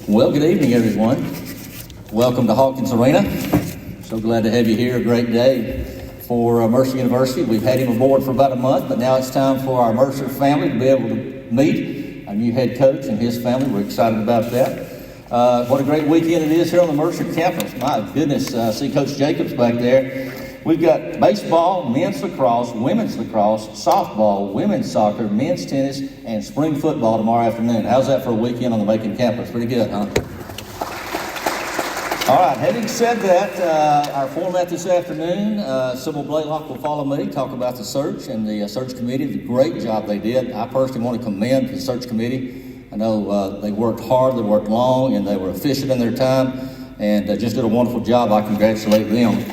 Well, good evening, everyone. Welcome to Hawkins Arena. So glad to have you here. A great day for Mercer University. We've had him aboard for about a month, but now it's time for our Mercer family to be able to meet our new head coach and his family. We're excited about that. What a great weekend it is here on the Mercer campus. My goodness, see Coach Jacobs back there. We've got baseball, men's lacrosse, women's lacrosse, softball, women's soccer, men's tennis, and spring football tomorrow afternoon. How's that for a weekend on the Macon campus? Pretty good, huh? All right, having said that, our format this afternoon, Sybil Blaylock will follow me, talk about the search and the search committee, the great job they did. I personally want to commend the search committee. I know they worked hard, they worked long, and they were efficient in their time, and just did a wonderful job. I congratulate them.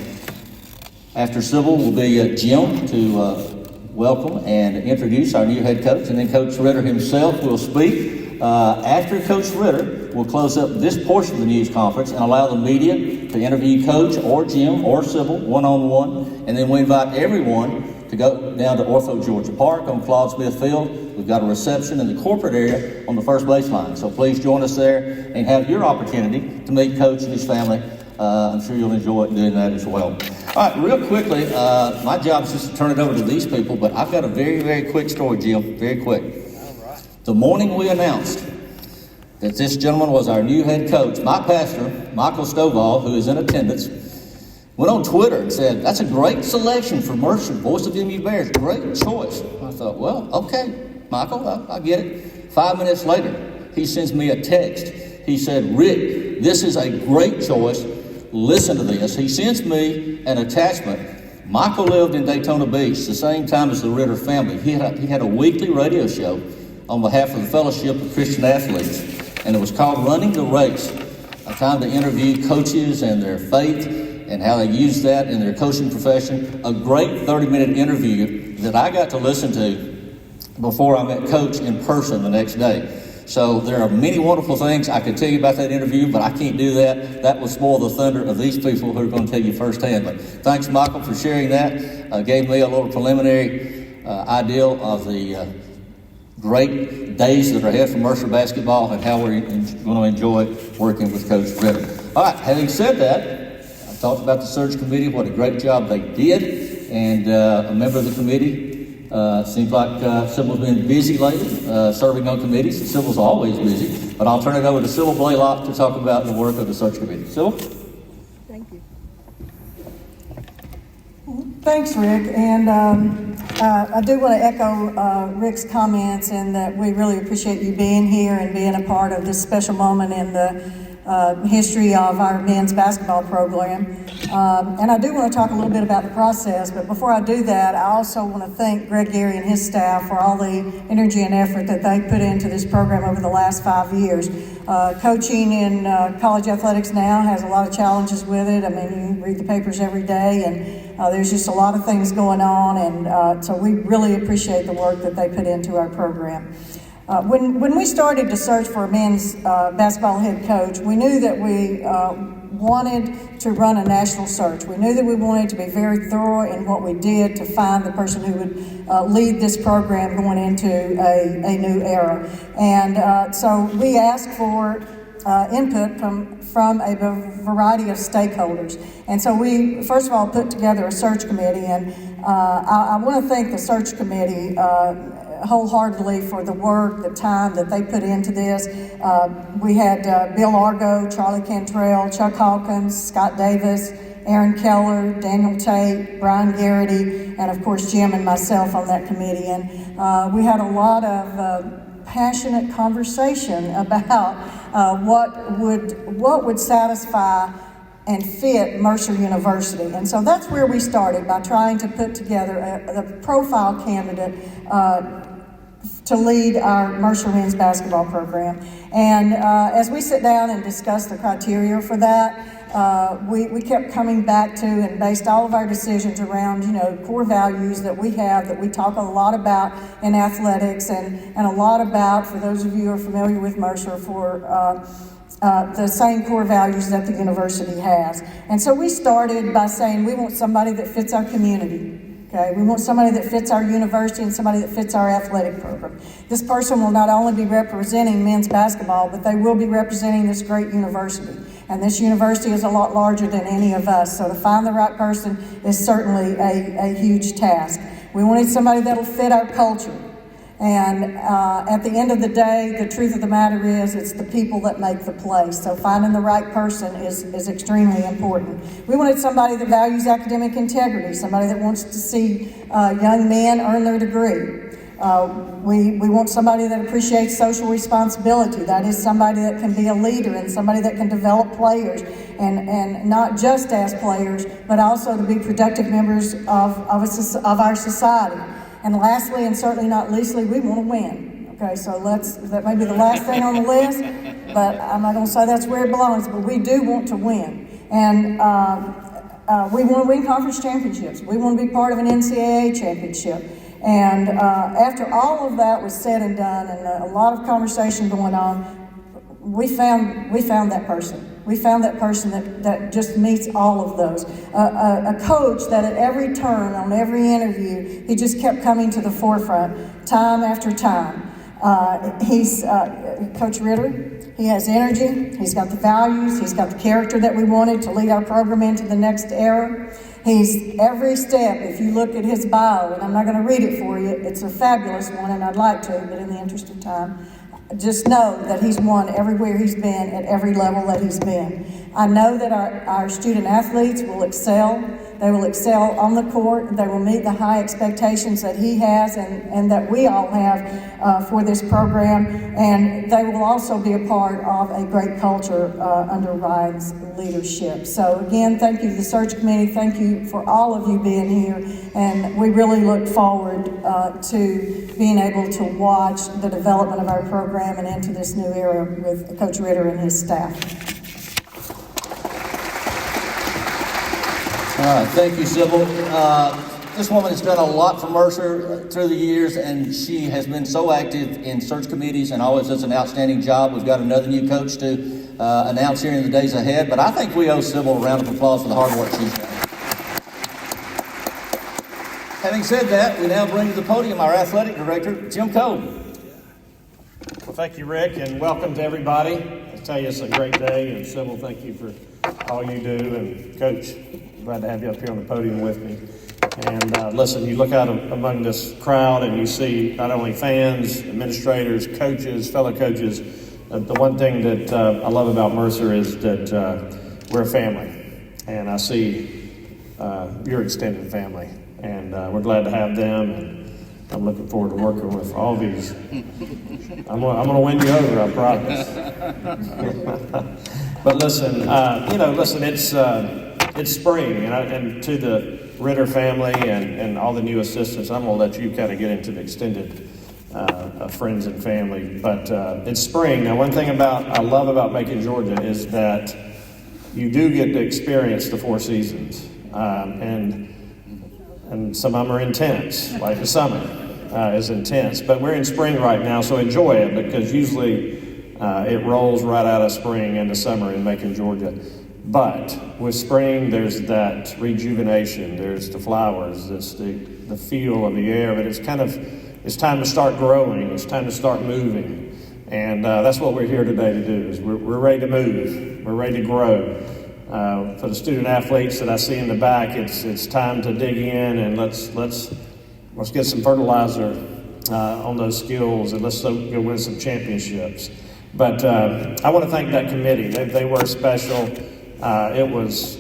After Sybil will be Jim to welcome and introduce our new head coach, and then Coach Ritter himself will speak. After Coach Ritter, we'll close up this portion of the news conference and allow the media to interview Coach or Jim or Sybil one-on-one, and then we invite everyone to go down to Ortho Georgia Park on Claude Smith Field. We've got a reception in the corporate area on the first baseline, so please join us there and have your opportunity to meet Coach and his family. I'm sure you'll enjoy doing that as well. All right, real quickly, my job is just to turn it over to these people, but I've got a very, very quick story, Jim, very quick. All right. The morning we announced that this gentleman was our new head coach, my pastor, Michael Stovall, who is in attendance, went on Twitter and said, "That's a great selection for Mercer, Voice of MU Bears, great choice." I thought, well, okay, Michael, I get it. 5 minutes later, he sends me a text. He said, "Rick, this is a great choice. Listen to this." He sends me an attachment. Michael lived in Daytona Beach the same time as the Ritter family. He had a weekly radio show on behalf of the Fellowship of Christian Athletes, and it was called Running the Race, a time to interview coaches and their faith and how they use that in their coaching profession. A great 30-minute interview that I got to listen to before I met Coach in person the next day. So there are many wonderful things I could tell you about that interview, but I can't do that. That would spoil the thunder of these people who are going to tell you firsthand. But thanks, Michael, for sharing that. Gave me a little preliminary idea of the great days that are ahead for Mercer basketball and how we're going to enjoy working with Coach Ritter. All right, having said that, I talked about the search committee, what a great job they did, and a member of the committee. Seems like Sybil's been busy lately, serving on committees. Sybil's always busy, but I'll turn it over to Sybil Blaylock to talk about the work of the search committee. Sybil? Thank you. Thanks, Rick. And I do want to echo Rick's comments in that we really appreciate you being here and being a part of this special moment in the history of our men's basketball program. And I do want to talk a little bit about the process, but before I do that, I also want to thank Greg Gary and his staff for all the energy and effort that they put into this program over the last 5 years. Coaching in college athletics now has a lot of challenges with it. I mean, you read the papers every day, and there's just a lot of things going on, and so we really appreciate the work that they put into our program. When we started to search for a men's basketball head coach, we knew that we wanted to run a national search. We knew that we wanted to be very thorough in what we did to find the person who would lead this program going into a new era. And so we asked for input from a variety of stakeholders. And so we, first of all, put together a search committee, and I want to thank the search committee wholeheartedly for the work, the time that they put into this. We had Bill Argo, Charlie Cantrell, Chuck Hawkins, Scott Davis, Aaron Keller, Daniel Tate, Brian Garrity, and of course Jim and myself on that committee. And we had a lot of passionate conversation about what would satisfy and fit Mercer University. And so that's where we started, by trying to put together a profile candidate to lead our Mercer men's basketball program. And as we sit down and discuss the criteria for that, we kept coming back to and based all of our decisions around, core values that we have, that we talk a lot about in athletics and a lot about, for those of you who are familiar with Mercer, for the same core values that the university has. And so we started by saying we want somebody that fits our community. Okay, we want somebody that fits our university and somebody that fits our athletic program. This person will not only be representing men's basketball, but they will be representing this great university. And this university is a lot larger than any of us, so to find the right person is certainly a huge task. We wanted somebody that'll fit our culture. And at the end of the day, the truth of the matter is it's the people that make the place. So finding the right person is extremely important. We wanted somebody that values academic integrity, somebody that wants to see young men earn their degree. We want somebody that appreciates social responsibility. That is somebody that can be a leader and somebody that can develop players and not just as players, but also to be productive members of our society. And lastly, and certainly not leastly, we want to win. Okay, so that may be the last thing on the list, but I'm not going to say that's where it belongs, but we do want to win. And we want to win conference championships. We want to be part of an NCAA championship. And after all of that was said and done and a lot of conversation going on, we found that person. We found that person that just meets all of those. A coach that at every turn, on every interview, he just kept coming to the forefront time after time. He's Coach Ritter. He has energy. He's got the values. He's got the character that we wanted to lead our program into the next era. He's every step. If you look at his bio, and I'm not going to read it for you, it's a fabulous one, and I'd like to, but in the interest of time, just know that he's won everywhere he's been at every level that he's been. I know that our student athletes will excel. They will excel on the court. They will meet the high expectations that he has and that we all have for this program. And they will also be a part of a great culture under Ryan's leadership. So again, thank you to the search committee. Thank you for all of you being here. And we really look forward to being able to watch the development of our program and into this new era with Coach Ritter and his staff. Thank you, Sybil. This woman has done a lot for Mercer through the years, and she has been so active in search committees and always does an outstanding job. We've got another new coach to announce here in the days ahead, but I think we owe Sybil a round of applause for the hard work she's done. Having said that, we now bring to the podium our athletic director, Jim Cole. Well, thank you, Rick, and welcome to everybody. I tell you, it's a great day, and Sybil, thank you for all you do, and Coach, glad to have you up here on the podium with me. And listen, you look out among this crowd and you see not only fans, administrators, coaches, fellow coaches. The one thing that I love about Mercer is that we're a family. And I see your extended family. And we're glad to have them. And I'm looking forward to working with all these. I'm going to win you over, I promise. But listen, it's spring, and to the Ritter family and all the new assistants, I'm going to let you kind of get into the extended friends and family. But it's spring. Now, one thing I love about Macon, Georgia is that you do get to experience the four seasons. And some of them are intense, like the summer is intense. But we're in spring right now, so enjoy it, because usually it rolls right out of spring into summer in Macon, Georgia. But with spring, there's that rejuvenation. There's the flowers. It's the feel of the air. But it's time to start growing. It's time to start moving. And that's what we're here today to do. Is we're ready to move. We're ready to grow. For the student athletes that I see in the back, it's time to dig in and let's get some fertilizer on those skills, and let's go win some championships. But I want to thank that committee. They were special. It was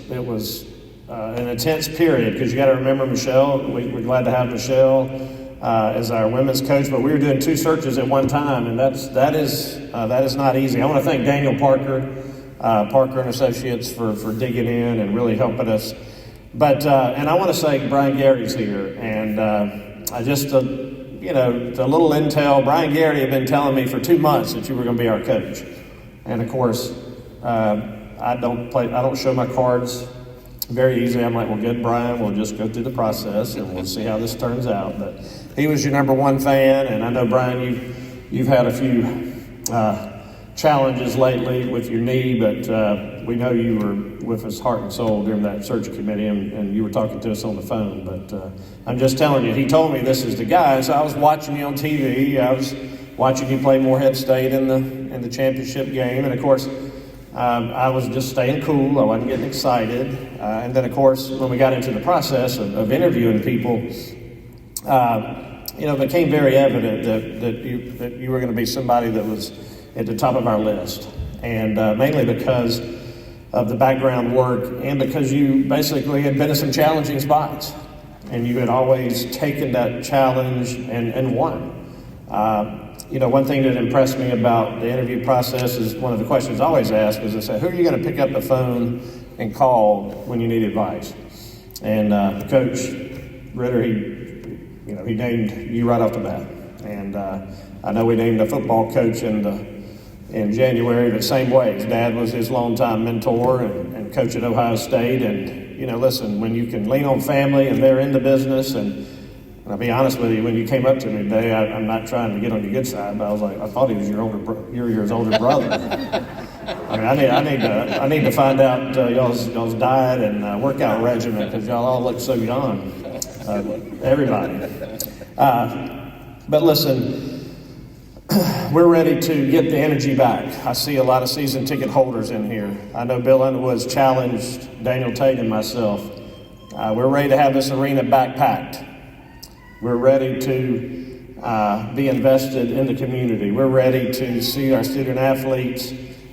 an intense period, because you got to remember Michelle. We're glad to have Michelle as our women's coach, but we were doing two searches at one time, and that is not easy. I want to thank Daniel Parker and Associates for digging in and really helping us. But and I want to say Brian Garrity's here, and I just the little intel. Brian Garrity had been telling me for 2 months that you were going to be our coach, and of course. I don't show my cards very easily. I'm like, well, good, Brian. We'll just go through the process and we'll see how this turns out. But he was your number one fan, and I know, Brian, you've had a few challenges lately with your knee, but we know you were with us heart and soul during that search committee, and you were talking to us on the phone. But I'm just telling you, he told me this is the guy. So I was watching you on TV. I was watching you play Morehead State in the championship game, and of course, I was just staying cool. I wasn't getting excited. And then, of course, when we got into the process of interviewing people, it became very evident that you were going to be somebody that was at the top of our list. And mainly because of the background work and because you basically had been in some challenging spots. And you had always taken that challenge and won. One thing that impressed me about the interview process is one of the questions I always ask is, I say, who are you going to pick up the phone and call when you need advice? And Coach Ritter, he named you right off the bat. And I know we named a football coach in January the same way. His dad was his longtime mentor and coach at Ohio State. And, listen, when you can lean on family and they're in the business, and I'll be honest with you, when you came up to me today, I'm not trying to get on your good side, but I was like, I thought he was your older brother. I mean, I need to find out y'all's diet and workout regimen, because y'all all look so young, everybody. But listen, we're ready to get the energy back. I see a lot of season ticket holders in here. I know Bill Underwood's challenged Daniel Tate and myself. We're ready to have this arena backpacked. We're ready to be invested in the community. We're ready to see our student athletes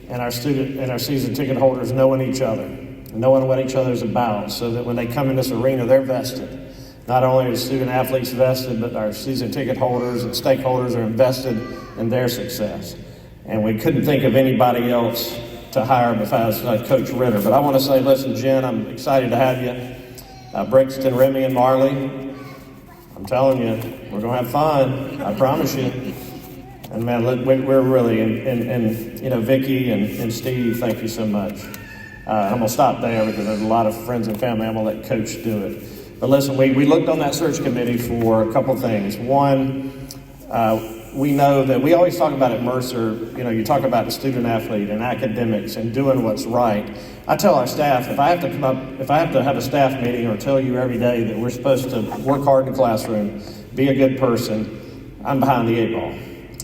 and our season ticket holders knowing each other, knowing what each other's about, so that when they come in this arena, they're vested. Not only are the student athletes vested, but our season ticket holders and stakeholders are invested in their success. And we couldn't think of anybody else to hire besides Coach Ritter. But I want to say, listen, Jen, I'm excited to have you. Brixton, Remy, and Marley, I'm telling you, we're going to have fun. I promise you. And man, we're really, and Vicki and Steve, thank you so much. I'm going to stop there because there's a lot of friends and family. I'm going to let Coach do it. But listen, we looked on that search committee for a couple things. One, we know that we always talk about at Mercer, you talk about the student athlete and academics and doing what's right. I tell our staff, if I have to have a staff meeting or tell you every day that we're supposed to work hard in the classroom, be a good person, I'm behind the eight ball.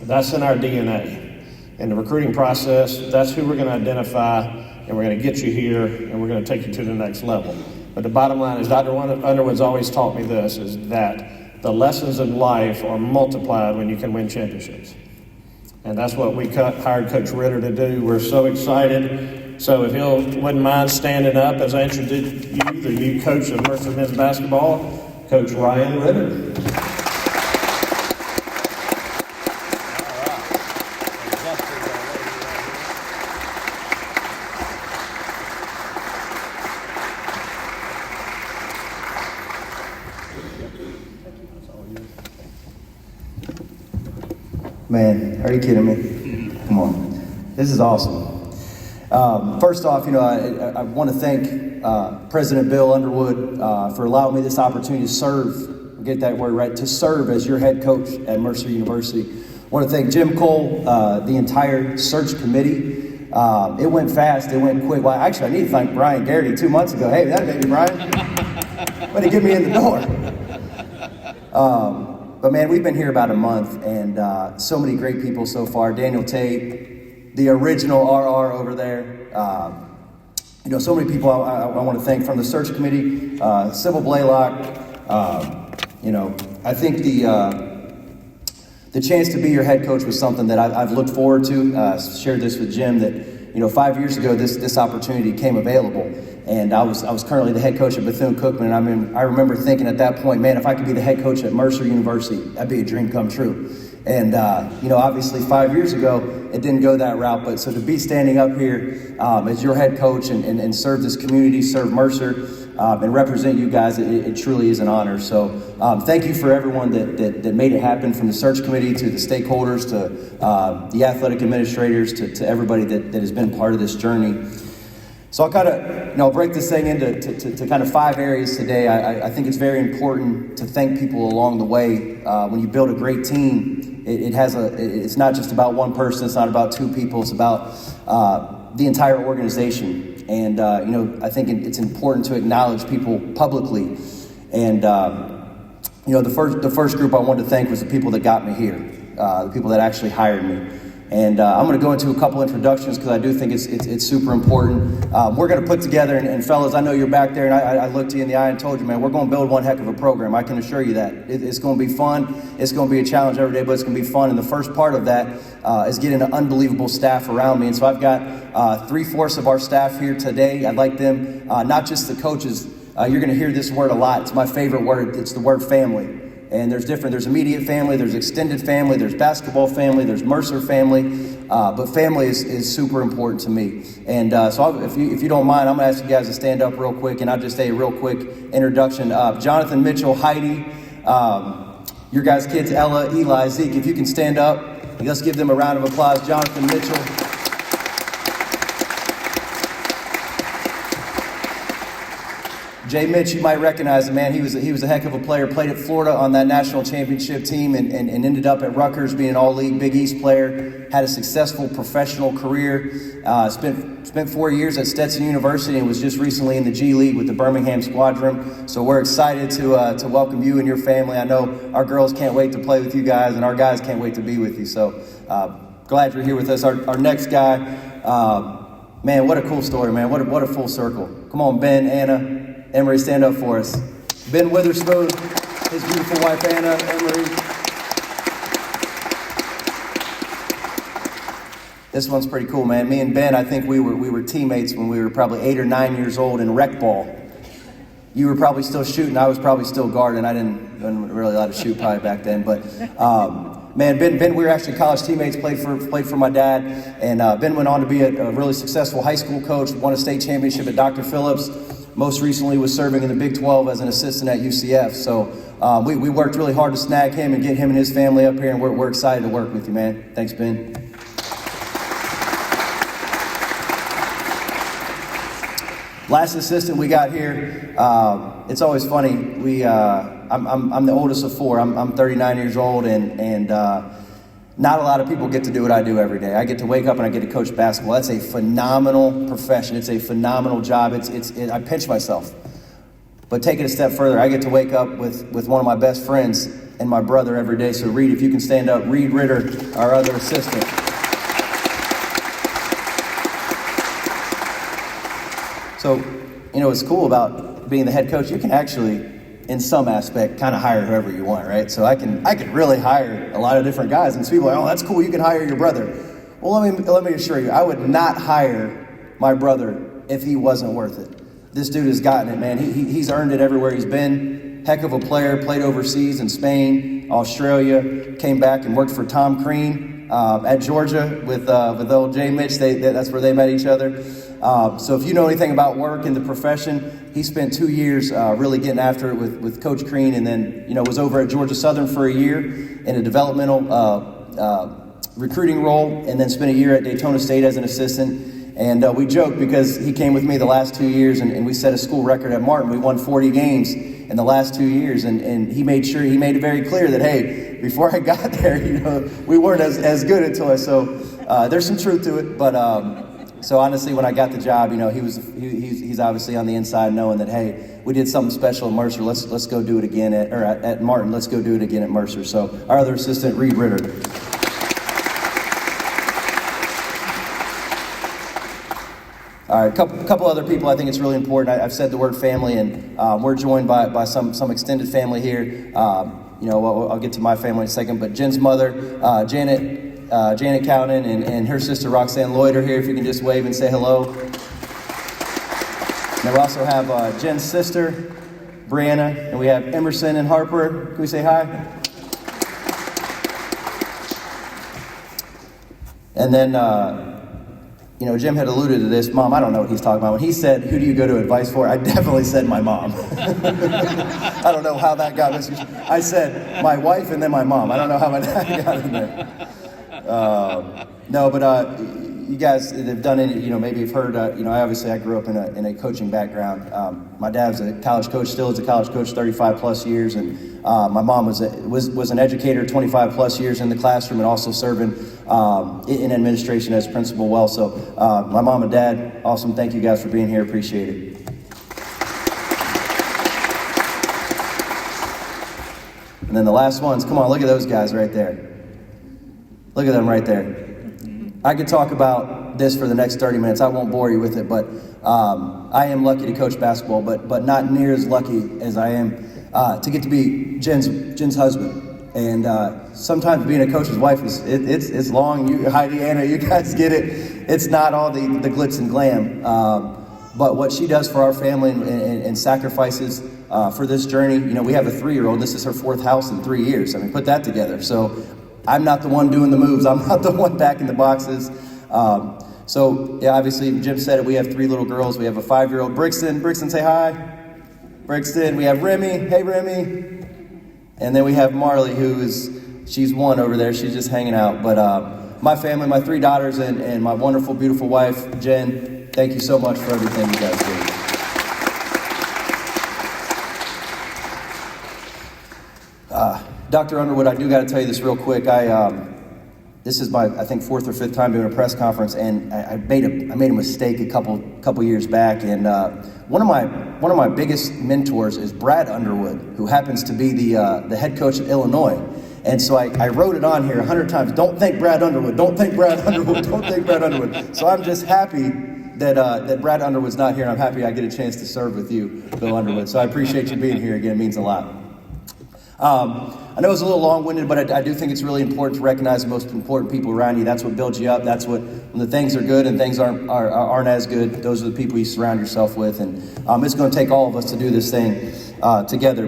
That's in our DNA. In the recruiting process, that's who we're going to identify, and we're going to get you here, and we're going to take you to the next level. But the bottom line is, Dr. Underwood's always taught me this, is that the lessons in life are multiplied when you can win championships. And that's what we hired Coach Ritter to do. We're so excited. So if he'll wouldn't mind standing up as I introduce you, the new coach of Mercer men's basketball, Coach Ryan Ritter. Man, are you kidding me? Come on. This is awesome. First off, I want to thank President Bill Underwood for allowing me this opportunity to serve, get that word right, to serve as your head coach at Mercer University. I want to thank Jim Cole, the entire search committee. It went fast, it went quick. Well, actually, I need to thank Brian Garrity 2 months ago. Hey, that made me, Brian. Way to get me in the door. But man, we've been here about a month, and so many great people so far. Daniel Tate, the original RR over there. So many people I want to thank from the search committee. Sybil Blaylock. I think the chance to be your head coach was something that I've looked forward to. Shared this with Jim that 5 years ago this opportunity came available. And I was currently the head coach at Bethune-Cookman, and I remember thinking at that point, man, if I could be the head coach at Mercer University, that'd be a dream come true. And, obviously 5 years ago, it didn't go that route, but so to be standing up here as your head coach and serve this community, serve Mercer, and represent you guys, it truly is an honor. So thank you for everyone that made it happen, from the search committee to the stakeholders to the athletic administrators to everybody that has been part of this journey. So I'll kind of, break this thing into kind of 5 areas today. I think it's very important to thank people along the way. When you build a great team, it's not just about one person, it's not about two people, it's about the entire organization. And I think it's important to acknowledge people publicly. And the first group I wanted to thank was the people that got me here, the people that actually hired me. And I'm going to go into a couple introductions because I do think it's super important. We're going to put together, and fellas, I know you're back there, and I looked you in the eye and told you, man, we're going to build one heck of a program. I can assure you that. It's going to be fun. It's going to be a challenge every day, but it's going to be fun. And the first part of that is getting an unbelievable staff around me. And so I've got 3/4 of our staff here today. I'd like them, not just the coaches. You're going to hear this word a lot. It's my favorite word. It's the word family. And there's immediate family, there's extended family, there's basketball family, there's Mercer family, but family is super important to me. And if you don't mind, I'm going to ask you guys to stand up real quick, and I'll just say a real quick introduction. Jonathan, Mitchell, Heidi, your guys' kids, Ella, Eli, Zeke, if you can stand up, let's give them a round of applause. Jonathan, Mitchell. Jay Mitch, you might recognize him, man. He was a heck of a player. Played at Florida on that national championship team and ended up at Rutgers being an all-league Big East player. Had a successful professional career. Spent 4 years at Stetson University and was just recently in the G League with the Birmingham Squadron. So we're excited to welcome you and your family. I know our girls can't wait to play with you guys, and our guys can't wait to be with you. So glad you're here with us. Our next guy, man, what a cool story, man. What a full circle. Come on, Ben, Anna. Emery, stand up for us. Ben Witherspoon, his beautiful wife, Anna, Emery. This one's pretty cool, man. Me and Ben, I think we were teammates when we were probably 8 or 9 years old in rec ball. You were probably still shooting. I was probably still guarding. I wasn't really allowed to shoot probably back then. But, man, Ben, we were actually college teammates, played for my dad. And Ben went on to be a really successful high school coach, won a state championship at Dr. Phillips. Most recently was serving in the Big 12 as an assistant at UCF. So we worked really hard to snag him and get him and his family up here, and we're excited to work with you, man. Thanks, Ben. Last assistant we got here, it's always funny. I'm the oldest of four. I'm 39 years old, and not a lot of people get to do what I do every day. I get to wake up and I get to coach basketball. That's a phenomenal profession. It's a phenomenal job. I pinch myself. But take it a step further. I get to wake up with one of my best friends and my brother every day. So Reed, if you can stand up. Reed Ritter, our other assistant. So, what's cool about being the head coach, you can actually, in some aspect, kind of hire whoever you want, right? So I can really hire a lot of different guys, and people are like, oh, that's cool, you can hire your brother. Well, let me assure you, I would not hire my brother if he wasn't worth it. This dude has gotten it, man. He's earned it everywhere he's been. Heck of a player, played overseas in Spain, Australia, came back and worked for Tom Crean at Georgia with old Jay Mitch. That's where they met each other. So if you know anything about work in the profession, he spent 2 years really getting after it with Coach Crean, and then was over at Georgia Southern for a year in a developmental recruiting role, and then spent a year at Daytona State as an assistant. And we joked because he came with me the last 2 years, and we set a school record at Martin. We won 40 games in the last 2 years, and he made it very clear that, hey, before I got there, we weren't as good until I. So there's some truth to it, but. So honestly, when I got the job, he's obviously on the inside knowing that, hey, we did something special at Mercer. Let's go do it again at Martin. Let's go do it again at Mercer. So our other assistant, Reed Ritter. All right, a couple other people. I think it's really important. I've said the word family, and we're joined by some extended family here. I'll get to my family in a second, but Jen's mother, Janet Cowden, and her sister Roxanne Lloyd are here. If you can just wave and say hello. And we also have Jen's sister, Brianna, and we have Emerson and Harper. Can we say hi? And then, Jim had alluded to this. Mom, I don't know what he's talking about. When he said, who do you go to advice for? I definitely said my mom. I don't know how that got missed. I said my wife and then my mom. I don't know how that got in there. you guys that have done any, maybe you've heard, I grew up in a coaching background. My dad was a college coach, still is a college coach, 35 plus years, and my mom was an educator, 25 plus years in the classroom, and also serving in administration as principal. Well, so my mom and dad, awesome. Thank you guys for being here. Appreciate it. And then the last ones, come on, look at those guys right there. Look at them right there. I could talk about this for the next 30 minutes. I won't bore you with it, but I am lucky to coach basketball, but not near as lucky as I am to get to be Jen's husband. And sometimes being a coach's wife it's long. Heidi, Anna, you guys get it. It's not all the glitz and glam, but what she does for our family and sacrifices for this journey. We have a 3-year-old. This is her 4th house in 3 years. I mean, put that together. So I'm not the one doing the moves. I'm not the one backing the boxes. So, yeah, obviously, Jim said it. We have 3 little girls. We have a 5-year-old, Brixton. Brixton, say hi. Brixton. We have Remy. Hey, Remy. And then we have Marley, she's 1 over there. She's just hanging out. But my family, my 3 daughters, and my wonderful, beautiful wife, Jen, thank you so much for everything you guys do. Dr. Underwood, I do got to tell you this real quick. This is my, I think, 4th or 5th time doing a press conference, and I made a mistake a couple years back. And one of my biggest mentors is Brad Underwood, who happens to be the head coach at Illinois. And so I wrote it on here 100 times. Don't think Brad Underwood. Don't think Brad Underwood. Don't think Brad Underwood. So I'm just happy that Brad Underwood's not here, and I'm happy I get a chance to serve with you, Bill Underwood. So I appreciate you being here again. It means a lot. I know it's a little long-winded, but I do think it's really important to recognize the most important people around you. That's what builds you up. That's when the things are good and things aren't as good, those are the people you surround yourself with. And it's going to take all of us to do this thing together.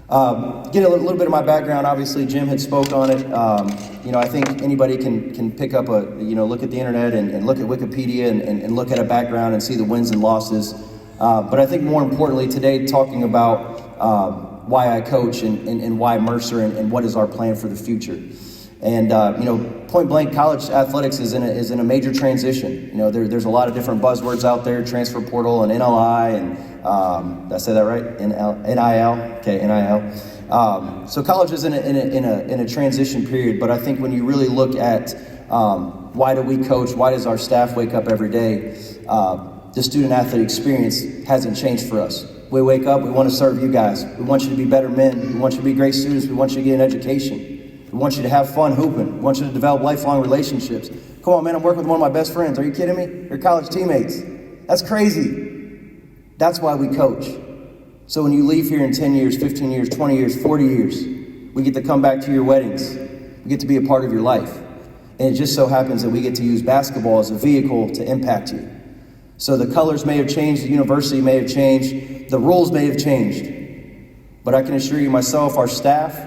Get a little bit of my background. Obviously, Jim had spoke on it. I think anybody can pick up look at the internet and look at Wikipedia and look at a background and see the wins and losses. But I think more importantly today, talking about why I coach and why Mercer and what is our plan for the future. And, point blank, college athletics is in a major transition. There's a lot of different buzzwords out there, transfer portal and NLI and, did I say that right? NIL? Okay, NIL. So college is in a transition period, but I think when you really look at why do we coach, why does our staff wake up every day, the student athlete experience hasn't changed for us. We wake up, we want to serve you guys. We want you to be better men. We want you to be great students. We want you to get an education. We want you to have fun hooping. We want you to develop lifelong relationships. Come on, man, I'm working with one of my best friends. Are you kidding me? You're college teammates. That's crazy. That's why we coach. So when you leave here in 10 years, 15 years, 20 years, 40 years, we get to come back to your weddings. We get to be a part of your life. And it just so happens that we get to use basketball as a vehicle to impact you. So the colors may have changed, the university may have changed, the rules may have changed. But I can assure you myself, our staff,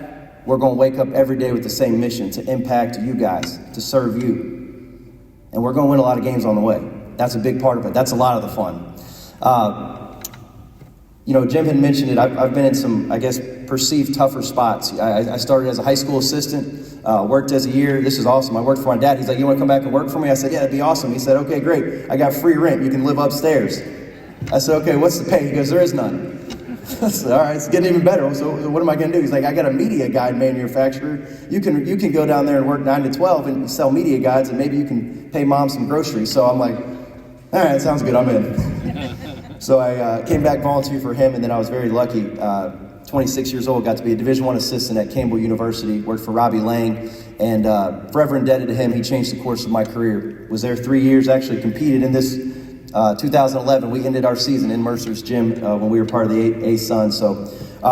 we're going to wake up every day with the same mission, to impact you guys, to serve you. And we're going to win a lot of games on the way. That's a big part of it. That's a lot of the fun. Jim had mentioned it. I've been in some, perceived tougher spots. I started as a high school assistant. Worked as a year. This is awesome. I worked for my dad. He's like, you want to come back and work for me? I said, yeah, that'd be awesome. He said, okay, great. I got free rent. You can live upstairs. I said, okay, what's the pay? He goes, there is none. I said, all right, it's getting even better. So what am I going to do? He's like, I got a media guide manufacturer. You can go down there and work 9 to 12 and sell media guides, and maybe you can pay mom some groceries. So I'm like, all right, sounds good. I'm in. So I came back, volunteered for him, and then I was very lucky. 26 years old, got to be a Division I assistant at Campbell University, worked for Robbie Lang, and forever indebted to him. He changed the course of my career. Was there 3 years, actually competed in this 2011. We ended our season in Mercer's gym when we were part of the A Suns. So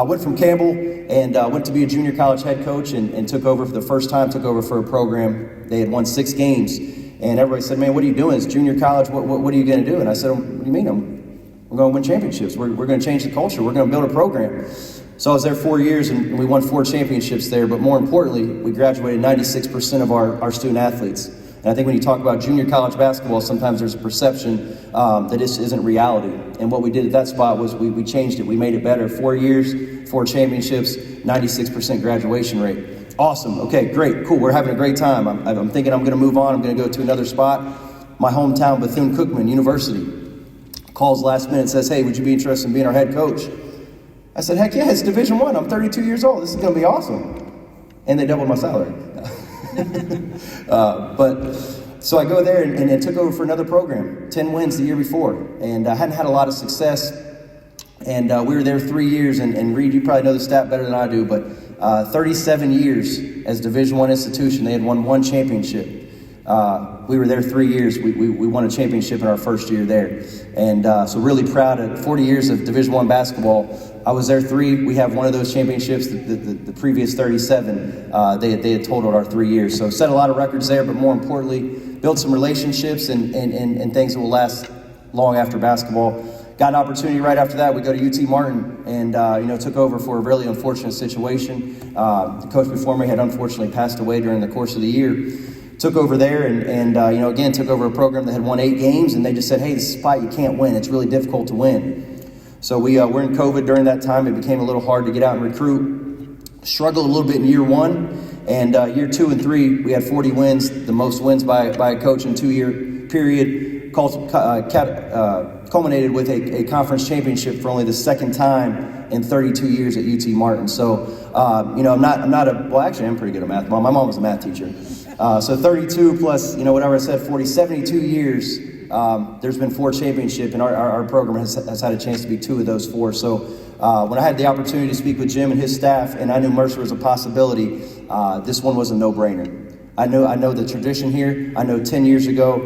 went from Campbell and went to be a junior college head coach and took over for the first time, took over for a program. They had won 6 games. And everybody said, man, what are you doing? It's junior college. What are you going to do? And I said, what do you mean? We're going to win championships. We're going to change the culture. We're going to build a program. So I was there 4 years, and we won 4 championships there. But more importantly, we graduated 96% of our student athletes. And I think when you talk about junior college basketball, sometimes there's a perception that this isn't reality. And what we did at that spot was we changed it. We made it better. 4 years, 4 championships, 96% graduation rate. Awesome. Okay, great, cool. We're having a great time. I'm thinking I'm going to move on. I'm going to go to another spot. My hometown, Bethune-Cookman University, calls last minute and says, hey, would you be interested in being our head coach? I said, heck yeah, it's Division I. I'm 32 years old. This is going to be awesome. And they doubled my salary. So I go there and took over for another program, 10 wins the year before. And I hadn't had a lot of success. And we were there 3 years. And Reed, you probably know the stat better than I do, but 37 years as Division I institution, they had won one championship. We were there 3 years. We won a championship in our first year there. And so really proud of 40 years of Division I basketball. I was there 3. We have one of those championships. The previous 37, they had totaled our 3 years. So set a lot of records there, but more importantly, built some relationships and things that will last long after basketball. Got an opportunity right after that. We go to UT Martin and, took over for a really unfortunate situation. The coach before me had unfortunately passed away during the course of the year. Took over there and again, took over a program that had won 8 games, and they just said, hey, this is a spot you can't win. It's really difficult to win. So we were in COVID during that time. It became a little hard to get out and recruit. Struggled a little bit in year 1, and year 2 and 3, we had 40 wins, the most wins by a coach in 2-year period, culminated with a conference championship for only the second time in 32 years at UT Martin. So, I'm pretty good at math. My mom was a math teacher. So 32 plus, whatever I said, 40, 72 years, there's been 4 championships, and our program has had a chance to be 2 of those 4. So when I had the opportunity to speak with Jim and his staff, and I knew Mercer was a possibility, this one was a no-brainer. I know the tradition here. I know 10 years ago,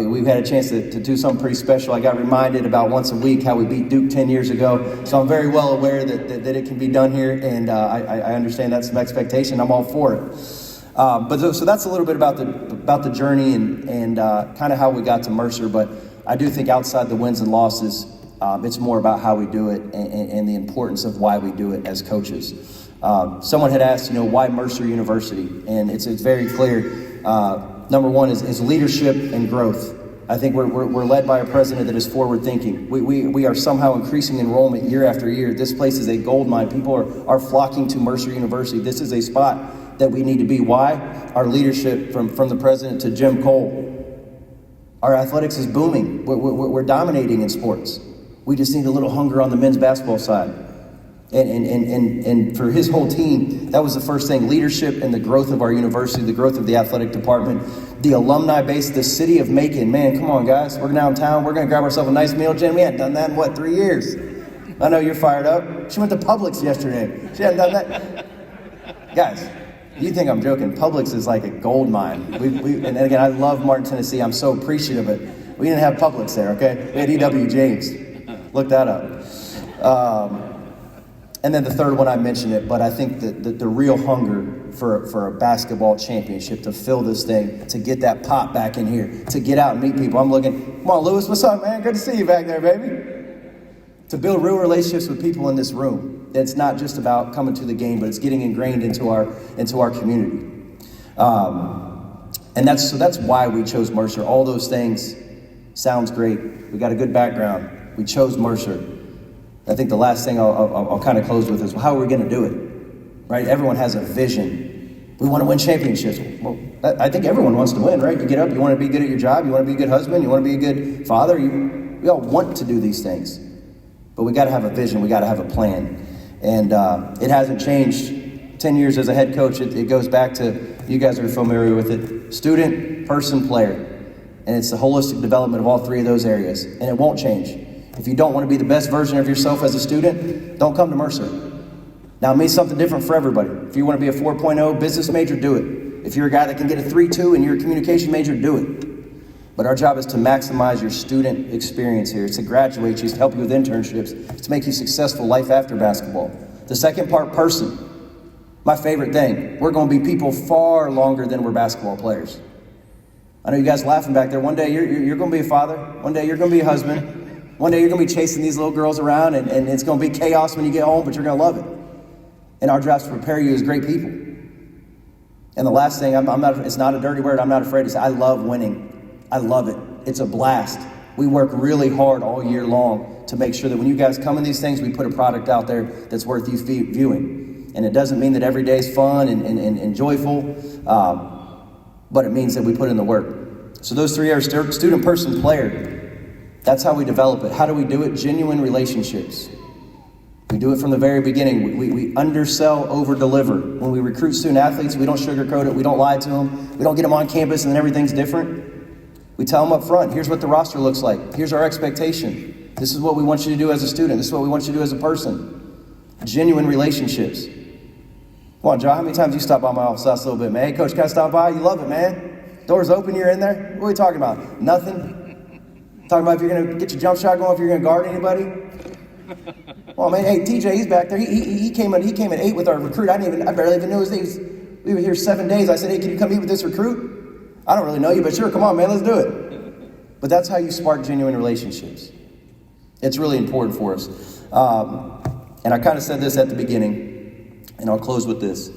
we've had a chance to do something pretty special. I got reminded about once a week how we beat Duke 10 years ago. So I'm very well aware that it can be done here, and I understand that's some expectation. I'm all for it. So that's a little bit about the journey and kind of how we got to Mercer. But I do think outside the wins and losses, it's more about how we do it and the importance of why we do it as coaches. Someone had asked, why Mercer University? And it's very clear. Number one is leadership and growth. I think we're led by a president that is forward thinking. We are somehow increasing enrollment year after year. This place is a gold mine. People are flocking to Mercer University. This is a spot that we need to be. Why? Our leadership from the president to Jim Cole. Our athletics is booming. We're dominating in sports. We just need a little hunger on the men's basketball side. And for his whole team, that was the first thing. Leadership and the growth of our university, the growth of the athletic department, the alumni base, the city of Macon. Man, come on, guys. We're downtown. We're going to grab ourselves a nice meal. Jen, we hadn't done that in, 3 years? I know you're fired up. She went to Publix yesterday. She hadn't done that. Guys, you think I'm joking. Publix is like a gold mine. And again, I love Martin, Tennessee. I'm so appreciative of it. We didn't have Publix there, okay? We had E.W. James. Look that up. And then the third one, I mentioned it, but I think that the real hunger for a basketball championship, to fill this thing, to get that pop back in here, to get out and meet people. I'm looking, come on, Lewis, what's up, man? Good to see you back there, baby. To build real relationships with people in this room. It's not just about coming to the game, but it's getting ingrained into our community. And that's why we chose Mercer. All those things sounds great. We got a good background. We chose Mercer. I think the last thing I'll kind of close with is, well, how are we going to do it? Right? Everyone has a vision. We want to win championships. Well, I think everyone wants to win, right? You get up, you want to be good at your job, you want to be a good husband, you want to be a good father. We all want to do these things. But we got to have a vision. We got to have a plan. And it hasn't changed 10 years as a head coach. It goes back to, you guys are familiar with it, student, person, player. And it's the holistic development of all 3 of those areas. And it won't change. If you don't want to be the best version of yourself as a student, don't come to Mercer. Now, it means something different for everybody. If you want to be a 4.0 business major, do it. If you're a guy that can get a 3.2 and you're a communication major, do it. But our job is to maximize your student experience here. It's to graduate you, it's to help you with internships, it's to make you successful life after basketball. The second part, person. My favorite thing, we're going to be people far longer than we're basketball players. I know you guys laughing back there. One day you're going to be a father. One day you're going to be a husband. One day you're going to be chasing these little girls around, and it's going to be chaos when you get home, but you're going to love it. And our job is to prepare you as great people. And the last thing, it's not a dirty word, I'm not afraid to say, I love winning. I love it. It's a blast. We work really hard all year long to make sure that when you guys come in these things, we put a product out there that's worth you viewing. And it doesn't mean that every day is fun and joyful, but it means that we put in the work. So those three are student, person, player. That's how we develop it. How do we do it? Genuine relationships. We do it from the very beginning. We undersell, over-deliver. When we recruit student athletes, we don't sugarcoat it. We don't lie to them. We don't get them on campus and then everything's different. We tell them up front, here's what the roster looks like. Here's our expectation. This is what we want you to do as a student. This is what we want you to do as a person. Genuine relationships. Come on, John, how many times you stop by my office last little bit, man? Hey, Coach, can I stop by? You love it, man. Doors open, you're in there. What are we talking about? Nothing? Talking about if you're going to get your jump shot going, if you're going to guard anybody? Well, man, hey, TJ, he's back there. He came at 8 with our recruit. I barely even knew his name. We were here 7 days. I said, hey, can you come meet with this recruit? I don't really know you, but sure, come on, man, let's do it. But that's how you spark genuine relationships. It's really important for us. And I kind of said this at the beginning, and I'll close with this.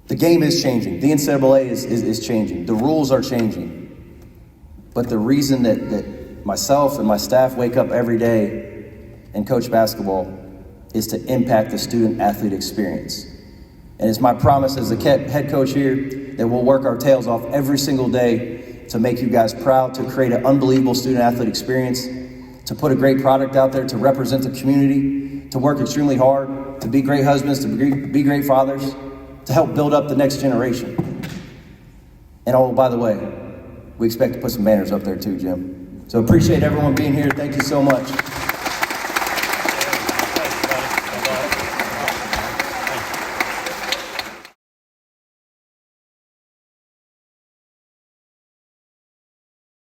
The game is changing. The NCAA is changing. The rules are changing. But the reason that myself and my staff wake up every day and coach basketball is to impact the student-athlete experience. And it's my promise as the head coach here that we'll work our tails off every single day to make you guys proud, to create an unbelievable student-athlete experience, to put a great product out there, to represent the community, to work extremely hard, to be great husbands, to be great fathers, to help build up the next generation. And oh, by the way, we expect to put some banners up there too, Jim. So appreciate everyone being here. Thank you so much.